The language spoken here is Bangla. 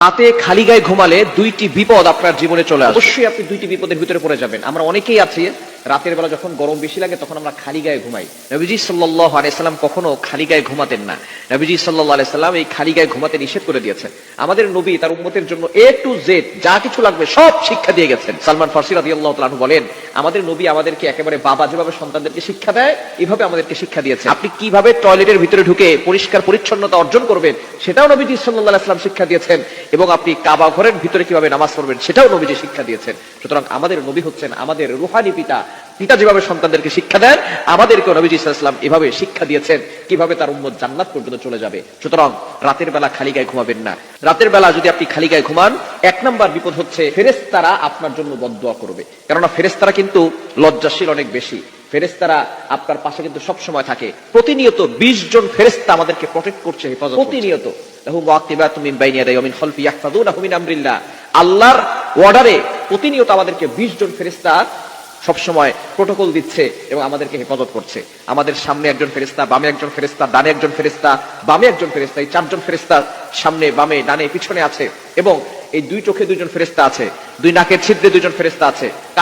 রাতে খালি গায়ে ঘুমালে দুইটি বিপদ আপনার জীবনে চলে আসে। অবশ্যই আপনি দুইটি বিপদের ভিতরে পড়ে যাবেন। আমরা অনেকেই আছি রাতের বেলা যখন গরম বেশি লাগে তখন আমরা খালি গায়ে ঘুমাই। নবীজি সাল্লাল্লাহু আলাইহি সাল্লাম কখনো খালি গায়ে ঘুমাতেন না। নবীজি সাল্লাল্লাহু আলাইহি সাল্লাম এই খালি গায়ে ঘুমাতে নিষেধ করে দিয়েছেন। আমাদের নবী তার উম্মতের জন্য A to Z যা কিছু লাগবে সব শিক্ষা দিয়ে গেছেন। সালমান ফারসি রাদিয়াল্লাহু তাআলা আনহু বলেন, আমাদের নবী আমাদেরকে একেবারে বাবা যেভাবে সন্তানদেরকে শিক্ষা দেয় এভাবে আমাদেরকে শিক্ষা দিয়েছেন। আপনি কিভাবে টয়লেটের ভিতরে ঢুকে পরিষ্কার পরিচ্ছন্নতা অর্জন করবেন সেটাও নবীজি সাল্লাল্লাহু আলাইহি সাল্লাম শিক্ষা দিয়েছেন, এবং আপনি কাবা ঘরের ভিতরে কিভাবে নামাজ পড়বেন সেটাও নবীজি শিক্ষা দিয়েছেন। সুতরাং আমাদের নবী হচ্ছেন আমাদের রূহানী পিতা। পিতা যেভাবে সন্তানদেরকে শিক্ষা দেন, আমাদেরকেও নবীজি সাল্লাল্লাহু আলাইহি ওয়াসাল্লাম এভাবে শিক্ষা দিয়েছেন কিভাবে তার উম্মত জান্নাত পর্যন্ত চলে যাবে। সুতরাং রাতের বেলা খালি গায়ে ঘুমাবেন না। রাতের বেলা যদি আপনি খালি গায়ে ঘুমান, এক নাম্বার বিপদ হচ্ছে ফেরেশতারা আপনার জন্য বদদুয়া করবে। কেননা ফেরেশতারা কিন্তু লজ্জাশীল অনেক বেশি। ফেরেশতারা আপনার পাশে কিন্তু সব সময় থাকে। প্রতিনিয়ত 20 জন ফেরেশতা আমাদেরকে প্রটেক্ট করছে, হেফাজত করছে প্রতিনিয়ত। লাহু মুআক্কিবাতুম মিন বাইনি ইয়াদাইহি ওয়া মিন খালফিহি ইয়াহফাযুনাহু মিন আমরিল্লাহ। আল্লাহর অর্ডারে প্রতিনিয়ত আমাদেরকে 20 জন ফেরেশতা সবসময় প্রোটোকল দিচ্ছে এবং আমাদেরকে হেফাজত করছে। আমাদের সামনে একজন ফেরেশতা, বামে একজন ফেরেশতা, ডানে একজন ফেরেশতা, বামে একজন ফেরেশতা, এই 4 জন ফেরেশতা সামনে, বামে, ডানে, পিছনে আছে। এবং এই দুই চোখে 2 জন ফেরেশতা আছে, দুই নাকের ছিদ্রে 2 জন ফেরেশতা আছে, কানে